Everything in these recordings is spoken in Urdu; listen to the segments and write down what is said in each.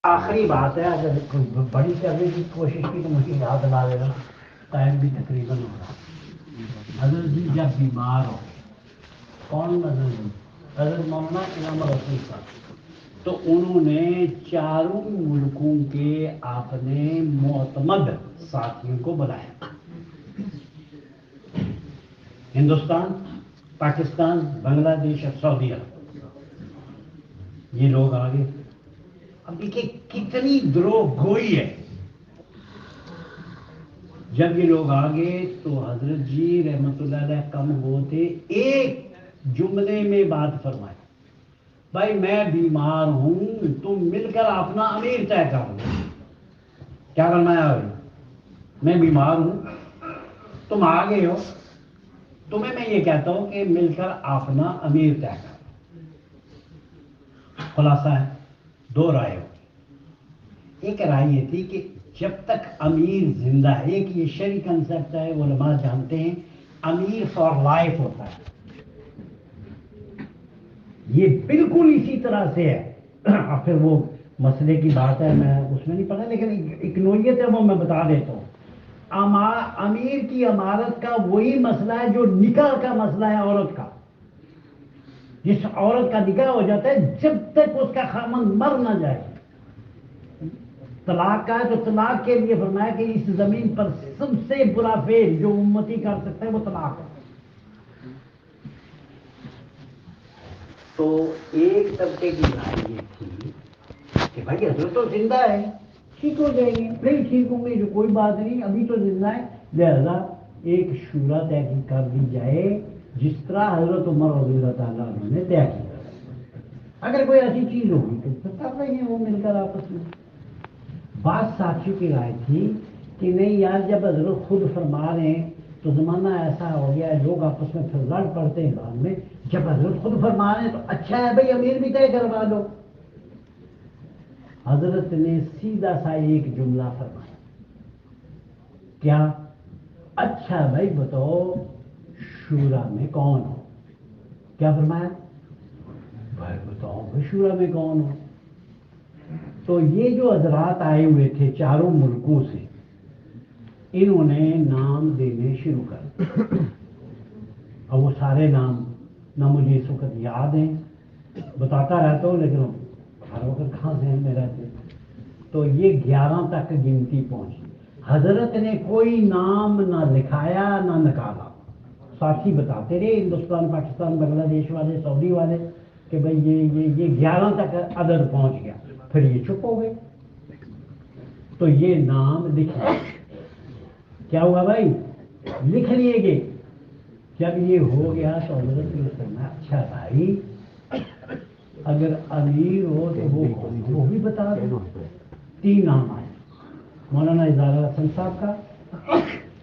آخری بات ہے، اگر کوئی بڑی کرنے کی کوشش کی تو مجھے یاد لا دینا، ٹائم بھی تقریباً ہو رہا ہے۔ حضرت جی جب بیمار ہو، کون حضرت جی؟ حضرت مولانا انعام رسول صاحب، تو انہوں نے چاروں ملکوں کے اپنے معتمد ساتھیوں کو بلایا، ہندوستان، پاکستان، بنگلہ دیش اور سعودی عرب، یہ لوگ آگے۔ اب دیکھیے کتنی دروغ گوئی ہے۔ جب یہ لوگ آگے تو حضرت جی رحمت اللہ علیہ کم ہوتے ایک جملے میں بات فرمائی، بھائی میں بیمار ہوں، تم مل کر اپنا امیر طے کر لو۔ کیا فرمایا بھائی؟ میں بیمار ہوں، تم آگے ہو، تمہیں میں یہ کہتا ہوں کہ مل کر اپنا امیر طے کر لو۔ خلاصہ ہے دو رائے ہوتی۔ ایک رائے یہ تھی کہ جب تک امیر زندہ ہے، ایک یہ شرعی کنسپٹ ہے، علماء جانتے ہیں امیر فار لائف ہوتا ہے، یہ بالکل اسی طرح سے ہے۔ اور پھر وہ مسئلے کی بات ہے، میں اس میں نہیں پڑھا، لیکن ایک نوعیت ہے وہ میں بتا دیتا ہوں۔ امیر کی امارت کا وہی مسئلہ ہے جو نکاح کا مسئلہ ہے عورت کا۔ جس عورت کا نکاح ہو جاتا ہے، جب تک اس کا خامند مر نہ جائے، طلاق کا ہے تو طلاق کے لیے فرمایا کہ اس زمین پر سب سے برا فعل جو امتی کر سکتا ہے وہ طلاق ہے۔ تو ایک طبقے کی رائے یہ تھی کہ بھائی حضرت تو زندہ ہے، ٹھیک ہو جائے گی، نہیں ٹھیک ہوں گے جو کوئی بات نہیں، ابھی تو زندہ ہے، لہذا ایک شورا طے کر دی جائے جس طرح حضرت عمر رضی اللہ تعالیٰ عنہ نے طے کیا۔ اگر کوئی ایسی چیز ہوگی تو کر رہے ہیں وہ مل کر آپس میں۔ بعض ساتھیوں کی رائے تھی کہ نہیں یار، جب حضرت خود فرما رہے ہیں تو زمانہ ایسا ہو گیا ہے، لوگ آپس میں پھر لڑ پڑتے ہیں بعد میں، جب حضرت خود فرما رہے ہیں تو اچھا ہے بھائی امیر بھی طے کروا لو۔ حضرت نے سیدھا سا ایک جملہ فرمایا، کیا؟ اچھا بھائی بتاؤ شورا میں کون ہو؟ کیا فرمایا؟ بھائی بتاؤ بھائی شورا میں کون ہو؟ تو یہ جو حضرات آئے ہوئے تھے چاروں ملکوں سے، انہوں نے نام دینے شروع کر، اور وہ سارے نام نہ مجھے اس وقت یاد ہیں، بتاتا رہتا ہوں لیکن ہر وقت کہاں ذہن میں رہتے۔ تو یہ 11 تک گنتی پہنچی۔ حضرت نے کوئی نام نہ لکھایا نہ نکالا، ساتھی بتاتے رہے ہندوستان، پاکستان، بنگلہ دیش والے، سعودی والے کہ بھائی یہ 11 تک عدد پہنچ گیا، پھر یہ چپ ہو گئے۔ تو یہ نام لکھ لیے، کیا ہوا بھائی؟ لکھ لیے گئے۔ جب یہ ہو گیا تو حضرت نے فرمایا اچھا بھائی اگر امیر ہو تو وہ بھی بتا دو۔ 3 نام آئے، مولانا اظہار حسن صاحب کا،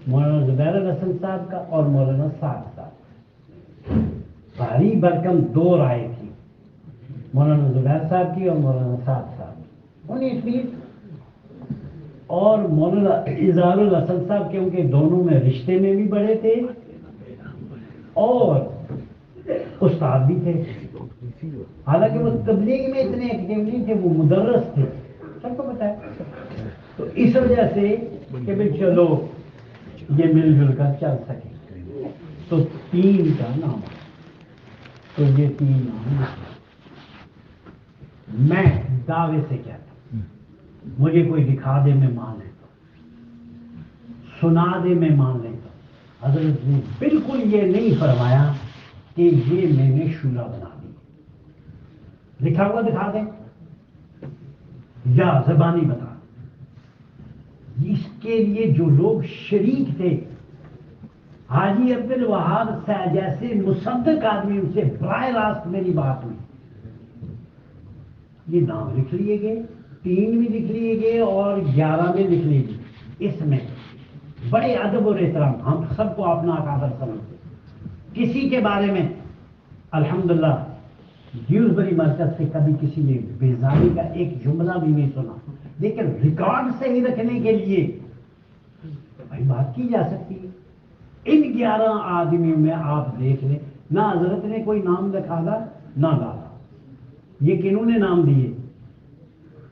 مولانا زبیر الحسن صاحب کا اور مولانا سعد صاحب۔ بھاری بھرکم 2 رائے تھی، مولانا زبیر صاحب کی اور مولانا سعد صاحب کی، 19 فیٹ۔ اور مولانا اظہار الحسن صاحب کیونکہ دونوں میں رشتے میں بھی بڑے تھے اور استاد بھی تھے، حالانکہ وہ تبلیغ میں اتنے ایکٹیو نہیں تھے، وہ مدرس تھے، سب کو پتا ہے۔ تو اس وجہ سے کہ بھائی چلو یہ مل جل کر چل سکے، تو 3 کا نام، تو یہ 3 نام میں دعوے سے کہتا ہوں، مجھے کوئی دکھا دے میں مان لیتا ہوں، سنا دے میں مان لیتا ہوں۔ حضرت نے بالکل یہ نہیں فرمایا کہ یہ میں نے شورا بنا دی، لکھا ہوا دکھا دیں یا زبانی بتا دیں۔ اس کے لیے جو لوگ شریک تھے، حاجی عبد الوہاب جیسے مصدق آدمی، ان سے براہ راست میری بات ہوئی، یہ نام لکھ لیے گئے، 3 بھی لکھ لیے گئے اور 11 میں لکھ لیے گئے۔ اس میں بڑے ادب اور احترام، ہم سب کو اپنا اکابر سمجھتے، کسی کے بارے میں الحمدللہ ڈیوزبری مرکز سے کبھی کسی نے بیزاری کا ایک جملہ بھی نہیں سنا، لیکن ریکارڈ صحیح رکھنے کے لیے بھائی بات کی جا سکتی ہے۔ ان 11 آدمیوں میں آپ دیکھ لیں، نہ حضرت نے کوئی نام لکھا نہ ڈالا۔ یہ کنہوں نے نام دیے؟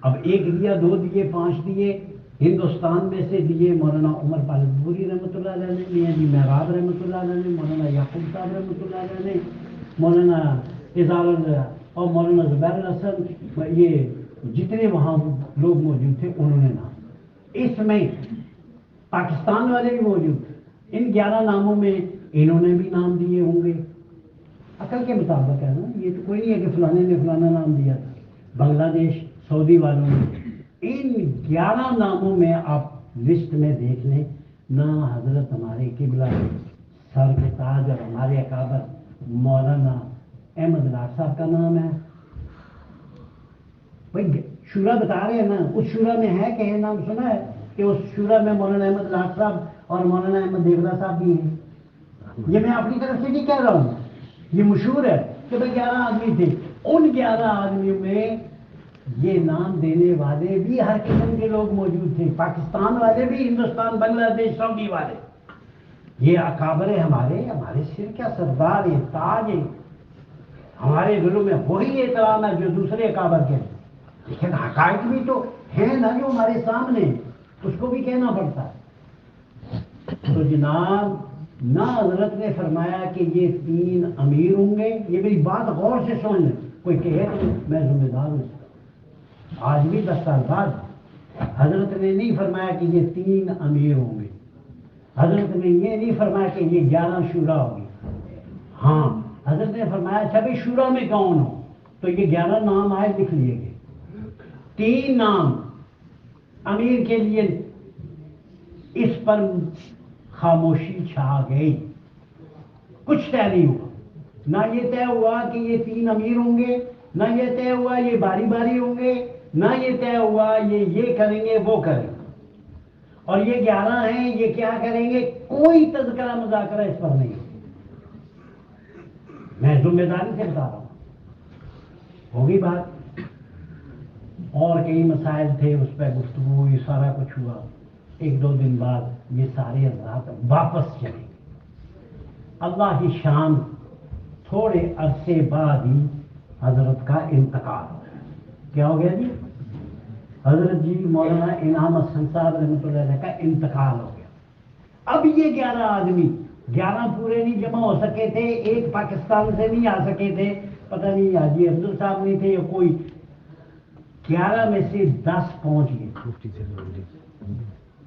اب ایک دیا، دو دیے، 5 دیے، ہندوستان میں سے دیے مولانا عمر پالپوری رحمۃ اللہ علیہ نے، میاں جی محراب رحمۃ اللہ علیہ نے، مولانا یعقوب صاحب رحمۃ اللہ علیہ نے، مولانا اظہار اور مولانا زبیر الحسن، یہ جتنے وہاں لوگ موجود تھے انہوں نے نام، اس میں پاکستان والے بھی موجود تھے، ان 11 ناموں میں انہوں نے بھی نام دیے ہوں گے، عقل کے مطابق ہے نا، یہ تو کوئی نہیں ہے کہ فلانے نے فلانا نام دیا تھا، بنگلہ دیش سعودی والوں نے، ان 11 ناموں میں آپ لسٹ میں دیکھ لیں، نہ حضرت ہمارے قبلہ سر کے تاج اور ہمارے اکابر مولانا احمد لاٹ صاحب کا نام ہے، بھائی شورا بتا رہے ہیں نا، اس شورا میں ہے کہ نام سنا ہے کہ اس شورا میں مولانا احمد لاٹ صاحب اور مولانا احمد دیودا صاحب بھی ہیں؟ یہ میں اپنی طرف سے نہیں کہہ رہا ہوں، یہ مشہور ہے کہ بھائی 11 آدمی تھے، ان 11 آدمیوں میں یہ نام دینے والے بھی ہر قسم کے لوگ موجود تھے، پاکستان والے بھی، ہندوستان، بنگلہ دیش، سعودی والے، یہ اکابر ہمارے سر کیا سردار ہیں، تاج ہیں، ہمارے دلوں میں وہی احترام ہے جو دوسرے اکابر کے ہیں، لیکن حقائق بھی تو ہیں نا جو ہمارے سامنے، اس کو بھی کہنا پڑتا ہے۔ تو جناب نہ حضرت نے فرمایا کہ یہ 3 امیر ہوں گے، یہ میری بات غور سے سن لیں، کوئی کہے تو میں ذمہ دار ہوں، آج بھی 10 سال بعد حضرت نے نہیں فرمایا کہ یہ 3 امیر ہوں گے، حضرت نے یہ نہیں فرمایا کہ یہ 11 شورا ہوگی، ہاں حضرت نے فرمایا اچھا بھائی شورا میں کون ہو، تو یہ 11 نام آئے لکھ لیے گئے، 3 نام امیر کے لیے، اس پر خاموشی چھا گئی، کچھ طے نہیں ہوا، نہ یہ طے ہوا کہ یہ 3 امیر ہوں گے، نہ یہ طے ہوا یہ باری باری ہوں گے، نہ یہ طے ہوا یہ کریں گے وہ کریں گے، اور یہ 11 ہیں یہ کیا کریں گے، کوئی تذکرہ مذاکرہ اس پر نہیں، میں ذمہ داری سے بتا رہا ہوں، ہوگی بات، اور کئی مسائل تھے اس پہ گفتگو، یہ سارا کچھ ہوا، 1-2 دن بعد یہ سارے حضرات واپس چلے گئے، اللہ کی شان، تھوڑے عرصے بعد ہی حضرت کا انتقال ہو گیا، کیا ہو گیا جی؟ حضرت جی مولانا انعام حسن صاحب رحمۃ اللہ علیہ کا انتقال ہو گیا، اب یہ 11 آدمی، 11 پورے نہیں جمع ہو سکے تھے، ایک پاکستان سے نہیں آ سکے تھے، پتہ نہیں حاجی عبدل صاحب نہیں تھے یا کوئی، 11 میں سے 10 پہنچ گئے،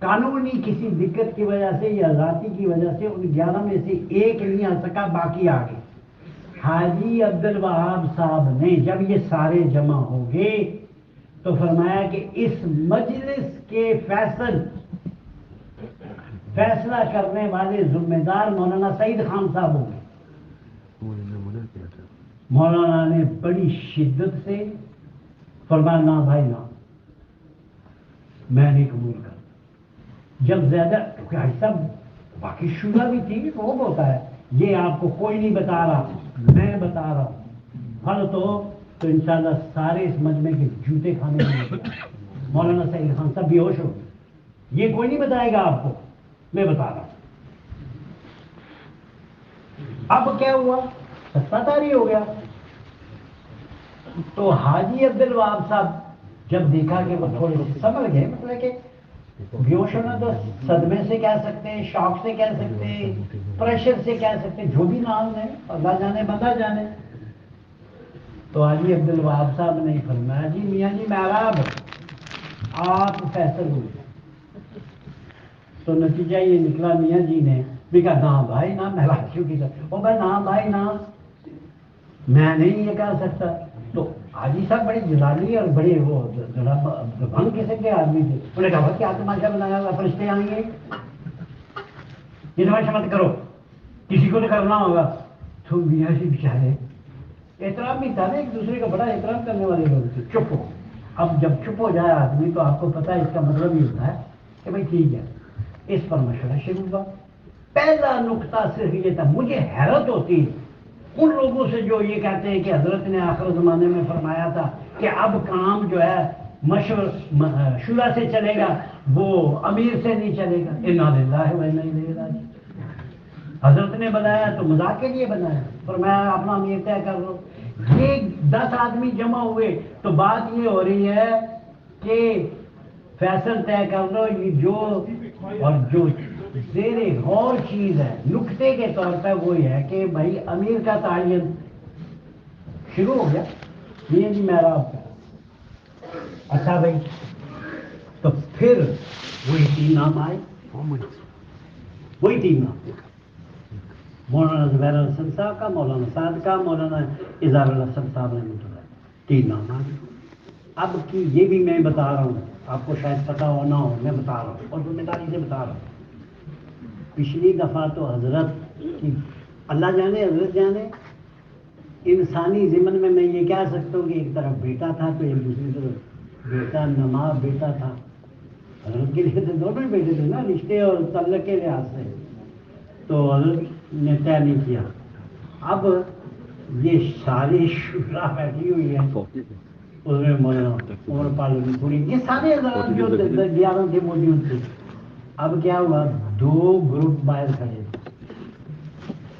قانونی کسی دقت کی وجہ سے یا ذاتی کی وجہ سے ان 11 میں سے ایک نہیں آ سکا، باقی آ گئے، حاجی عبد الوہاب صاحب نے جب یہ سارے جمع ہو گئے تو فرمایا کہ اس مجلس کے فیصلہ کرنے والے ذمہ دار مولانا سعید خان صاحب ہوں گے، مولانا نے بڑی شدت سے فرمایا نہ بھائی نہ، میں نہیں قبول کرتا، جب زیادہ کیونکہ حاجی صاحب باقی شورا بھی تھی تو وہ ہوتا ہے، یہ آپ کو کوئی نہیں بتا رہا، میں بتا رہا ہوں، پھل تو انشاءاللہ سارے اس مجمع کے جوتے کھانے میں مولانا سعید خان صاحب بے ہوش ہو گئے، یہ کوئی نہیں بتائے گا آپ کو، میں بتا رہا ہوں، اب کیا ہوا، سستا تاری ہو گیا، تو حاجی عبد الوہاب صاحب جب دیکھا کہ وہ تھوڑے سے سمجھ گئے، مطلب کہ بیہوش ہونا تو صدمے سے کہہ سکتے ہیں، شوق سے کہہ سکتے ہیں، پریشر سے کہہ سکتے ہیں، جو بھی نام ہے اللہ جانے بندہ جانے، تو حاجی عبد الوہاب صاحب نے فرمایا جی میاں جی محراب آپ فیصل ہوئے، تو نتیجہ یہ نکلا میاں جی نے بھی کہا نہ بھائی نہ، محراب کیوں کی وہ بھائی نہ بھائی نہ، میں نہیں یہ کہہ سکتا، تو حاجی صاحب بڑے جلالی اور بڑے وہ بھنگ قسم کے آدمی تھے، انہوں نے کہا کیا تماشا بنایا ہوا، فرشتے آئیں گے، یہ تماشا مت کرو، کسی کو تو کرنا ہوگا، تو میاں جی بیچارے، احترام بھی تھا نا، ایک دوسرے کا بڑا احترام کرنے والے لوگ تھے، چپ ہو، اب جب چپ ہو جائے آدمی تو آپ کو پتا ہے اس کا مطلب یہ ہوتا ہے کہ بھائی ٹھیک ہے، اس پر مشورہ شروع ہوا، پہلا نقطہ صرف یہ تھا، مجھے حیرت ہوتی ہے ان لوگوں سے جو یہ کہتے ہیں کہ حضرت نے آخر زمانے میں فرمایا تھا کہ اب کام جو ہے شورا سے چلے گا، وہ امیر سے نہیں چلے گا، انا للہ و انا الیہ راجعون، حضرت نے بنایا تو مذاق کے لیے بنایا، فرمایا اپنا امیر طے کر لو، یہ 10 آدمی جمع ہوئے تو بات یہ ہو رہی ہے کہ فیصل طے کر لو یہ جو اور جو زیر غور چیز ہے نکتے کے طور پہ وہ یہ ہے کہ بھائی امیر کا تعین شروع ہو گیا یہ جی محراب کا اچھا بھائی تو پھر وہی تین نام آئے وہی تین نام مولانا زبیر الحسن صاحب کا مولانا سعد کا مولانا اظہار الحسن صاحب نے تین نام آئے اب کی یہ بھی میں بتا رہا ہوں آپ کو شاید پتہ ہو نہ ہو میں بتا رہا ہوں اور ذمہ داری سے بتا رہا ہوں پچھلی دفعہ تو حضرت کی اللہ جانے حضرت جانے انسانی ضمن میں یہ کہہ سکتا ہوں کہ ایک طرف بیٹا تھا تو ایک دوسری طرف بیٹا نماز بیٹا تھا حضرت کے لیے تو دونوں بیٹے تھے نا رشتے اور تعلق کے لحاظ سے تو حضرت نے طے نہیں کیا اب یہ ساری شورا بیٹھی ہوئی ہے اس میں مولانا عمر پالوی پوری یہ سارے حضرات جو 11 تھے موجود تھے اب کیا ہوا 2 گروپ باہر کھڑے تھے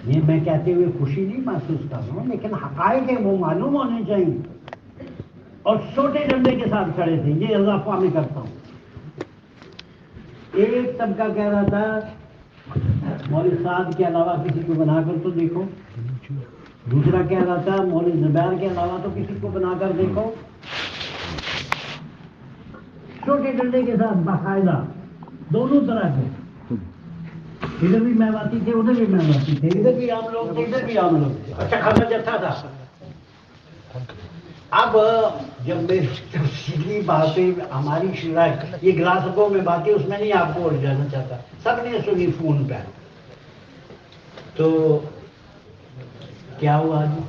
یہ میں کہتے ہوئے خوشی نہیں محسوس کر رہا ہوں لیکن حقائق وہ معلوم ہونے چاہیے اور چھوٹے ڈنڈے کے ساتھ کھڑے تھے یہ اضافہ میں کرتا ہوں ایک طبقہ کہہ رہا تھا مولوی صاحب کے علاوہ کسی کو بنا کر تو دیکھو دوسرا کہہ رہا تھا مولوی زبیر کے علاوہ تو کسی کو بنا کر دیکھو چھوٹے ڈنڈے کے ساتھ باقاعدہ دونوں طرح کے ادھر بھی میواتی تھے ادھر بھی میواتی تھے ادھر بھی عام لوگ تھے ادھر بھی عام لوگ تھے اچھا خاصا جتھا تھا اب جب میری تفصیلی باتیں ہماری شورا یہ گلاسکوں میں باتیں اس میں نہیں آپ کو جانا چاہتا سب نے سنی فون پہ تو کیا ہوا جی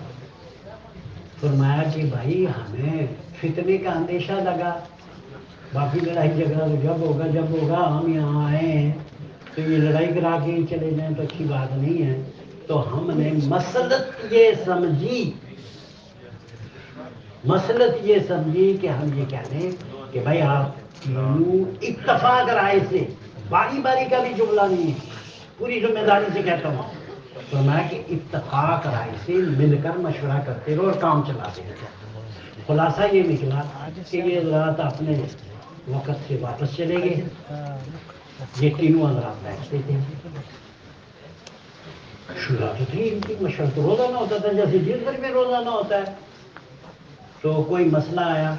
فرمایا کہ بھائی ہمیں فتنے کا اندیشہ لگا باقی لڑائی جھگڑا تو جب ہوگا ہم یہاں آئے ہیں تو یہ لڑائی کرا کے ہی چلے جائیں تو اچھی بات نہیں ہے تو ہم نے مسلط یہ سمجھی کہ ہم یہ کہہ دیں کہ بھائی آپ اتفاق رائے سے باری باری کا بھی جملہ نہیں ہے پوری ذمہ داری سے کہتا ہوں تو میں کہ اتفاق رائے سے مل کر مشورہ کرتے رہو اور کام چلاتے رہو خلاصہ یہ نکلا کہ یہ حضرات اپنے وقت سے واپس چلے گئے یہ تینوں حضرات بیٹھتے تھے شورا تو تھی ان کی مشورہ تو روزانہ ہوتا تھا جیسے جس گھر میں روزانہ ہوتا ہے تو کوئی مسئلہ آیا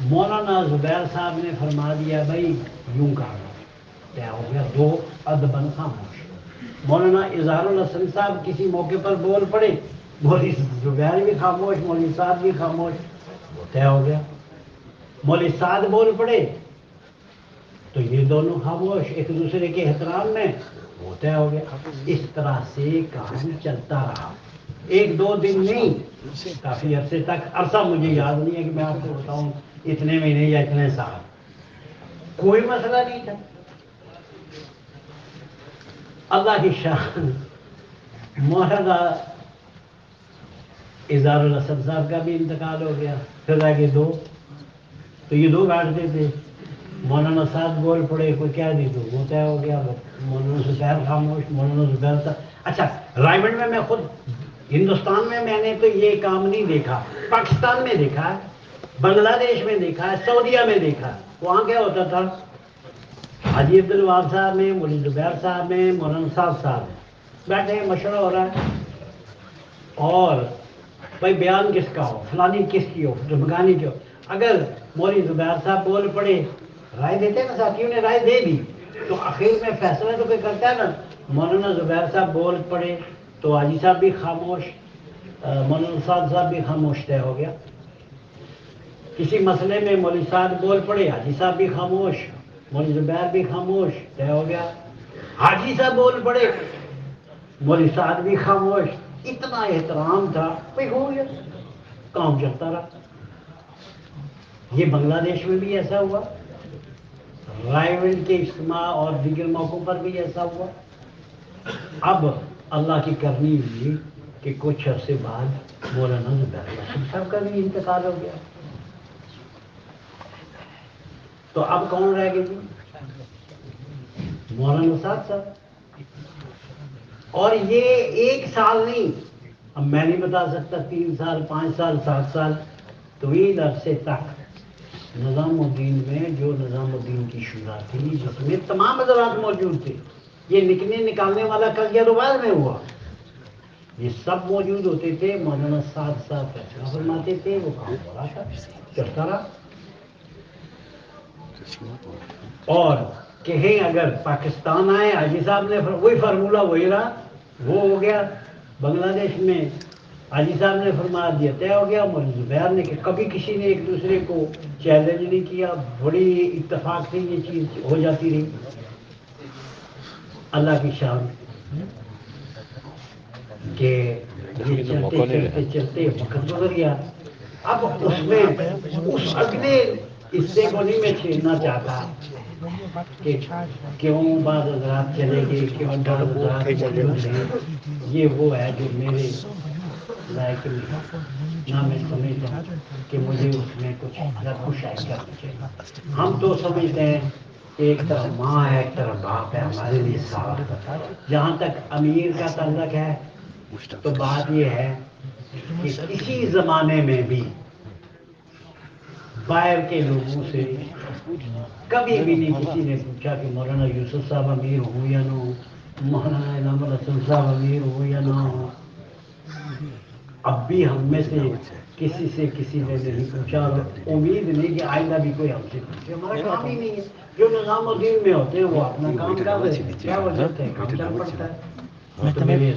مولانا زبیر صاحب نے فرما دیا بھائی یوں کہا طے ہو گیا 2 ادبن خاموش مولانا اظہار الحسن صاحب کسی موقع پر بول پڑے مولوی زبیر بھی خاموش مولوی صاحب بھی خاموش طے ہو گیا مولوی سعد بول پڑے تو یہ دونوں خاموش ایک دوسرے کے احترام میں وہ طے ہو گیا اس طرح سے کام چلتا رہا 1-2 دن نہیں کافی عرصے تک عرصہ مجھے یاد نہیں ہے کہ میں آپ کو بتاؤں اتنے مہینے یا اتنے سال کوئی مسئلہ نہیں تھا اللہ کی شان مولانا اظہار الحسن صاحب کا بھی انتقال ہو گیا پھر آگے 2 تو یہ 2 بیٹھتے تھے مولانا صاحب بول پڑے کوئی کیا نہیں تو وہ طے ہو گیا مولانا زبیر خاموش مولانا زبیر صاحب اچھا رائے گنج میں خود ہندوستان میں نے تو یہ کام نہیں دیکھا پاکستان میں دیکھا ہے بنگلہ دیش میں دیکھا ہے سعودیہ میں دیکھا وہاں کیا ہوتا تھا حاجی عبد الوہاب صاحب میں مولوی زبیر صاحب میں مولانا صاحب بیٹھے مشورہ ہو رہا ہے اور بھائی بیان کس کا ہو فلانی کس کی ہو مکانی کی ہو اگر مولوی زبیر صاحب بول پڑے رائے دیتے نا ساتھیوں نے رائے دے دی تو آخر میں فیصلہ تو کوئی کرتا ہے نا مولانا زبیر صاحب بول پڑے تو حاجی صاحب بھی خاموش مولانا صاحب بھی خاموش طے ہو گیا کسی مسئلے میں مولوی صاحب بول پڑے حاجی صاحب بھی خاموش مولوی زبیر بھی خاموش طے ہو گیا حاجی صاحب بول پڑے مولوی صاحب بھی خاموش اتنا احترام تھا بھائی ہو گیا کام چلتا رہا یہ بنگلہ دیش میں بھی ایسا ہوا رائے گنج کے اجتماع اور دیگر موقعوں پر بھی ایسا ہوا اب اللہ کی کرنی ہوئی کہ کچھ عرصے بعد مولانا زبیر صاحب کا بھی انتقال ہو گیا تو اب کون رہ گئے جی مولانا صاحب اور یہ 1 سال نہیں اب میں نہیں بتا سکتا 3 سال 5 سال 7 سال طویل عرصے تک نظام الدین میں جو نظام الدین کی شورا تھی جس میں تمام حضرات موجود تھے، یہ نکالنے والا کل یا دوبارہ میں ہوا، یہ سب موجود ہوتے تھے، مولانا سعد صاحب فیصلہ فرماتے تھے، وہ کام ہو رہا تھا، چلتا رہا۔ اور کہیں اگر پاکستان آئے، حاجی صاحب نے وہی فارمولہ وہی رہا، وہ ہو گیا۔ بنگلہ دیش میں حاجی صاحب نے فرما دیا، طے ہو گیا۔ مولوی زبیر نے کہ کبھی کسی نے ایک دوسرے کو چیلنج نہیں کیا، بڑی اتفاق سے یہ چیز ہو جاتی رہی، اللہ کی شان کہ یہ چلتے چلتے چلتے وقت گزر گیا۔ اب اس میں اس اگلے حصے کو نہیں میں چھیڑنا چاہتا کہ کیوں بعض حضرات چلے گئے، کیوں بعض حضرات موجود ہیں، یہ وہ ہے جو میرے لائق نہیں، نہ میں سمجھتا ہوں کہ مجھے اس میں کچھ خوشائی کرنی چاہیے۔ ہم تو سمجھتے ہیں کہ ایک طرف ماں ہے، ایک طرف باپ ہے، ہمارے لیے ساتھ۔ جہاں تک امیر کا تعلق ہے تو بات یہ ہے کہ کسی زمانے میں بھی باہر کے لوگوں سے کبھی بھی نہیں کسی نے پوچھا کہ مولانا یوسف صاحب امیر ہو یا نہ ہو، مولانا انعام الحسن صاحب امیر ہو یا نہ ہو۔ اب بھی ہم میں سے کسی نے نہیں پوچھا، اور امید نہیں کہ آئندہ بھی کوئی ہم سے پوچھے، ہمارا کام ہی نہیں ہے۔ جو نظام الدین میں ہوتے ہیں وہ اپنا کام کر رہے ہیں، کیا وجہ ہے، کام چل پڑتا ہے۔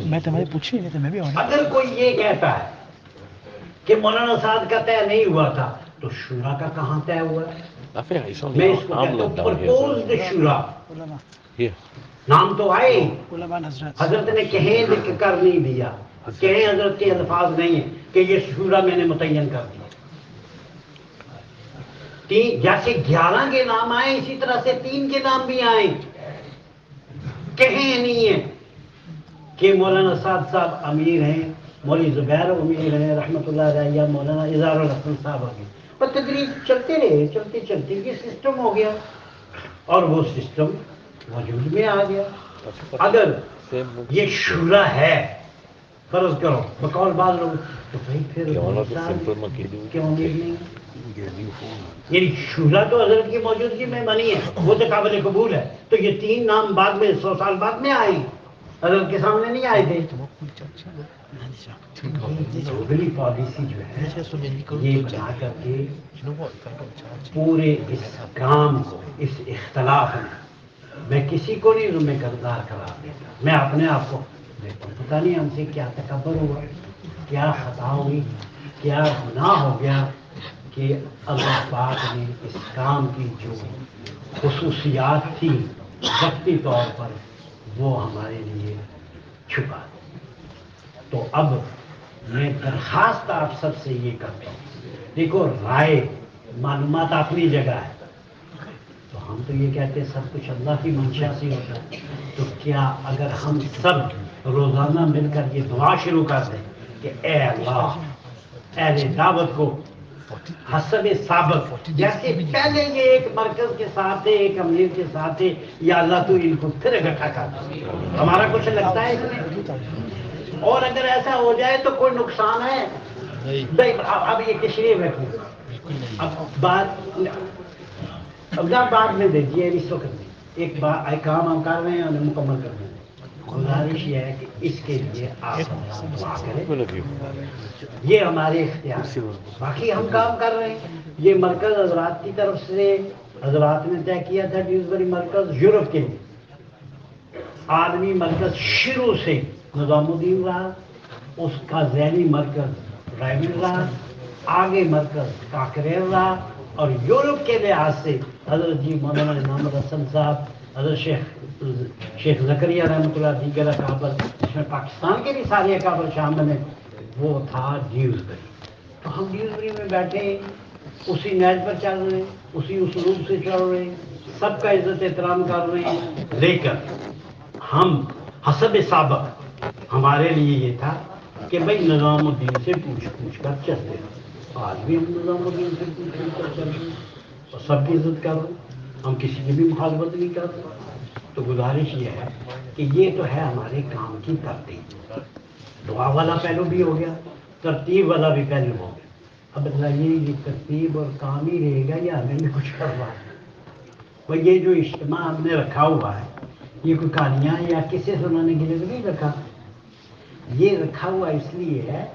میں تمہیں پوچھی نہیں تو میں بھی اگر کوئی یہ کہتا ہے کہ مولانا سعد کا طے نہیں ہوا تھا تو شورا کا کہاں طے ہوا ہے؟ میں اس کو کہتا ہوں پرپوزڈ شورا، نام تو آئے، حضرت نے کہیں لکھ کر نہیں دیا، کہیں حضرت کے الفاظ نہیں ہیں کہ یہ شورا میں نے متعین کر دیا۔ جیسے 11 کے نام آئے اسی طرح سے 3 کے نام بھی آئے، کہیں نہیں ہے کہ مولانا سعد صاحب امیر ہیں، مولوی زبیر امیر ہیں رحمۃ اللہ علیہ، یا مولانا اظہار الحسن صاحب امیر۔ اور تقریب چلتے رہے، چلتے چلتے یہ سسٹم ہو گیا، اور وہ سسٹم وجود میں آ گیا۔ اگر یہ شورا ہے، فرض کرو بقول بعض لوگ، تو بھائی پھر کیوں امیر نہیں؟ یعنی شورا تو حضرت کی موجودگی میں بنی ہے، وہ تو قابل قبول ہے، تو یہ 3 نام بعد میں 100 سال بعد میں آئے، حضرت کے سامنے نہیں آئے تھے۔ اگلی پالیسی جو ہے یہ بنا کر کے پورے اس کام کو، اس اختلاف میں کسی کو نہیں ذمہ گردار قرار دیتا، میں اپنے آپ کو دیکھتا ہوں، پتہ نہیں ہم سے کیا تکبر ہوا، کیا خطا ہوئی، کیا گناہ ہو گیا کہ اللہ پاک نے اس کام کی جو خصوصیات تھی وقتی طور پر وہ ہمارے لیے چھپا دی۔ تو اب میں درخواست آپ سب سے یہ کرتا ہوں، دیکھو رائے معلومات اپنی جگہ ہے، تو ہم تو یہ کہتے ہیں سب کچھ اللہ کی منشا سے ہوتا ہے، تو کیا اگر ہم سب روزانہ مل کر یہ دعا شروع کر دیں کہ اے اللہ اہل دعوت کو حسب سابق، جیسے پہلے یہ ایک مرکز کے ساتھ ہے، ایک امیر کے ساتھ ہے، یا اللہ تو ان کو پھر اکٹھا کر دے، ہمارا کچھ لگتا ہے اس میں؟ اور اگر ایسا ہو جائے تو کوئی نقصان ہے نہیں؟ اب یہ تشریف ہے، اب بعد میں دیجیے، اس وقت نہیں، ایک کام ہم کر رہے ہیں انہیں مکمل کر دیں۔ گزارش یہ ہے کہ اس کے لیے آپ دعا کریں، یہ ہمارے اختیار ہے، باقی ہم کام کر رہے ہیں۔ یہ مرکز حضرات کی طرف سے حضرات نے طے کیا تھا ڈیوزبری مرکز یورپ کے لیے، عالمی مرکز شروع سے نظام الدین رہا، اس کا ذہنی مرکز ڈرائیون رہا، آگے مرکز کاکریل رہا، اور یورپ کے لحاظ سے حضرت جی مولانا انعام الحسن صاحب، حضرت شیخ زکریا رحمۃ اللہ، دیگر اکابر، جس میں پاکستان کے بھی سارے اکابر شامل ہیں، وہ تھا ڈیوزبری۔ تو ہم ڈیوزبری میں بیٹھے اسی نیج پر چل رہے ہیں، اسی اسلوب سے چل رہے ہیں، سب کا عزت احترام کر رہے ہیں، لیکن ہم حسب سابق ہمارے لیے یہ تھا کہ بھائی نظام الدین سے پوچھ کر چلتے ہیں۔ آج بھی ہم نظام الدین سے پوچھ کر چل رہے ہیں اور سب کی عزت کر رہے ہیں، ہم کسی کی بھی مخالفت نہیں کرتے۔ تو گزارش یہ ہے کہ یہ تو ہے ہمارے کام کی ترتیب، دعا والا پہلو بھی ہو گیا، ترتیب والا بھی پہلو ہو گیا۔ اب بتائیے یہ ترتیب اور کام ہی رہے گا یا ہمیں بھی کچھ کروا ہے؟ وہ یہ جو اجتماع ہم نے رکھا ہوا ہے یہ کوئی کہانیاں یا قصے سنانے کے لیے تو نہیں رکھا. یہ رکھا ہوا اس لیے ہے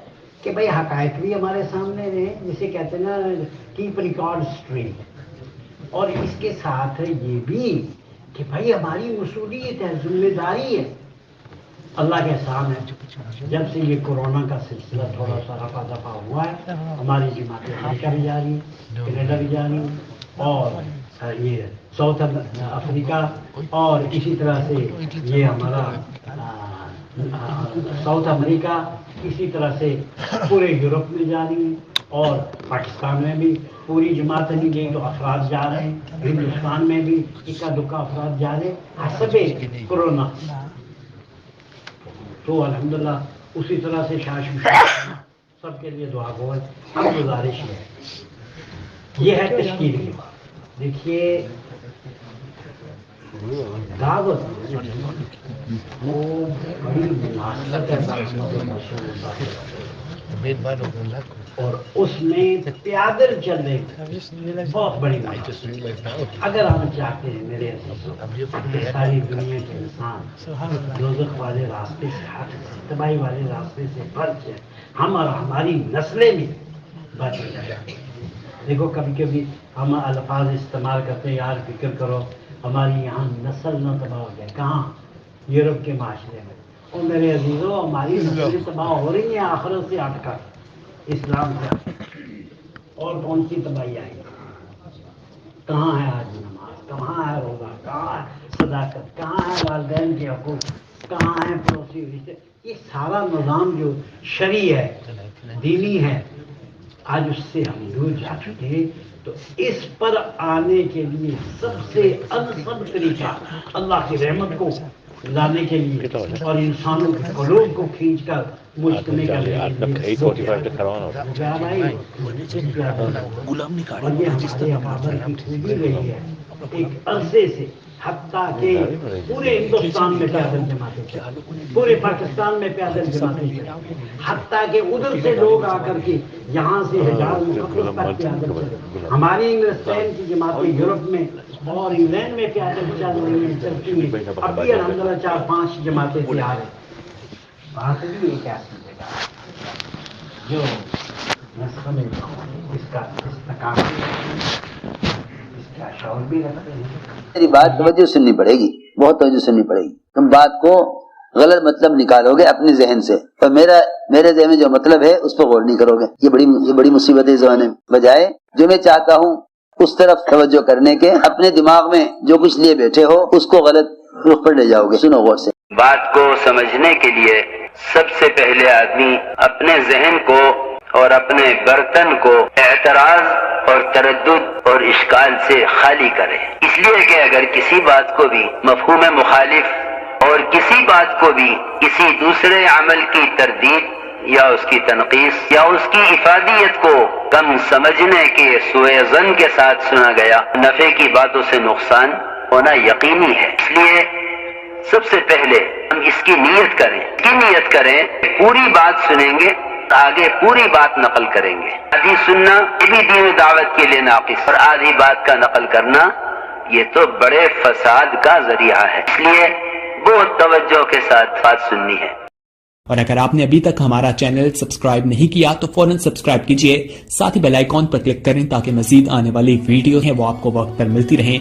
کہ بھائی حقائق بھی ہمارے سامنے رہے، جسے کہتے ہیں نا کیپ ریکارڈ اسٹریٹ، اور اس کے ساتھ یہ بھی کہ بھائی ہماری مسئولیت ہے، ذمہ داری ہے. اللہ کے احسان ہے جب سے یہ کورونا کا سلسلہ تھوڑا سا رفع دفع ہوا ہے ہماری جماعتیں امریکہ بھی جا رہی ہیں، کینیڈا بھی جا رہی ہیں، اور یہ ساؤتھ افریقہ، اور اسی طرح سے یہ ہمارا ساؤتھ امریکہ، اسی طرح سے پورے یورپ میں جا رہی ہیں، اور پاکستان میں بھی پوری جماعت نہیں گئی تو افراد جا رہے ہیں، ہندوستان میں بھی اکا دکا افراد جا رہے ہیں حسب کورونا. تو الحمدللہ اسی طرح سے شاش سب کے لیے دعا گو ہے. ہم گزارش ہے یہ ہے تشکیل کی بات. دیکھیے دعوت وہ بڑی مناسبت ہے اور اس میں پیادل چلنے بہت بڑی بات. اگر ہم چاہتے ہیں میرے عزیزوں ساری دنیا کے انسان دوزخ والے راستے سے ہٹ سے تباہی والے راستے سے بچ جائے، ہم اور ہماری نسلیں بھی بچ جائیں. دیکھو کبھی کبھی ہم الفاظ استعمال کرتے ہیں، یار فکر کرو ہماری یہاں نسل نہ تباہ ہو جائے. کہاں؟ یورپ کے معاشرے میں. اور میرے عزیزوں ہماری نسلیں تباہ ہو رہی ہیں آخرت سے ہٹ کر، اسلام سے. اور کون سی تباہی آئی؟ کہاں ہے آج نماز؟ کہاں ہے روزہ؟ کہاں ہے صداقت؟ کہاں ہے والدین کے حقوق؟ کہاں ہے پڑوسی رشتے؟ یہ سارا نظام جو شرعی ہے، دینی ہے، آج اس سے ہم دور جا چکے. تو اس پر آنے کے لیے سب سے انسب طریقہ اللہ کی رحمت کو لانے کے لیے اور انسانوں کے قلوب کو کھینچ کر مجتمع کرنے کے لیے اور یہ ہمارے ابابر کی خوبی رہی ہے ایک عرصے سے، حتیٰ کہ پورے ہندوستان میں پیدل جماعتیں چلیں، پورے پاکستان میں پیدل جماعتیں چلیں، حتیٰ کہ ادھر سے لوگ آ کر کے یہاں سے حجاز مقدس تک پیدل چلیں. ہماری انگلستان کی جماعتیں یورپ میں اور انگلینڈ میں پیدل چل رہی ہیں، چلتی ہیں. اب بھی الحمدللہ 4-5 جماعتیں تیار ہیں. بات بھی ایک ایسی جگہ جو میں سمجھتا ہوں اس کا استقامت اس کا شعور بھی رکھتے ہیں. میری بات توجہ سننی پڑے گی، بہت توجہ سننی پڑے گی. تم بات کو غلط مطلب نکالو گے اپنے ذہن سے، اور میرے ذہن میں جو مطلب ہے اس پہ غور نہیں کرو گے. یہ بڑی مصیبت ہے اس زمانے میں. بجائے جو میں چاہتا ہوں اس طرف توجہ کرنے کے، اپنے دماغ میں جو کچھ لیے بیٹھے ہو اس کو غلط رخ پر لے جاؤ گے. سنو غور سے. بات کو سمجھنے کے لیے سب سے پہلے آدمی اپنے ذہن کو اور اپنے برتن کو اعتراض اور تردد اور اشکال سے خالی کرے. اس لیے کہ اگر کسی بات کو بھی مفہوم مخالف اور کسی بات کو بھی کسی دوسرے عمل کی تردید یا اس کی تنقیص یا اس کی افادیت کو کم سمجھنے کے سوء ظن کے ساتھ سنا گیا، نفع کی باتوں سے نقصان ہونا یقینی ہے. اس لیے سب سے پہلے ہم اس کی نیت کریں، پوری بات سنیں گے، آگے پوری بات نقل کریں گے. آدھی سننا یہ بھی دین و دعوت کے لیے ناقص، اور آدھی بات کا نقل کرنا یہ تو بڑے فساد کا ذریعہ ہے. اس لیے بہت توجہ کے ساتھ بات سننی ہے. اور اگر آپ نے ابھی تک ہمارا چینل سبسکرائب نہیں کیا تو فوراً سبسکرائب کیجئے، ساتھ ہی بیل آئیکن پر کلک کریں تاکہ مزید آنے والی ویڈیو ہیں وہ آپ کو وقت پر ملتی رہیں.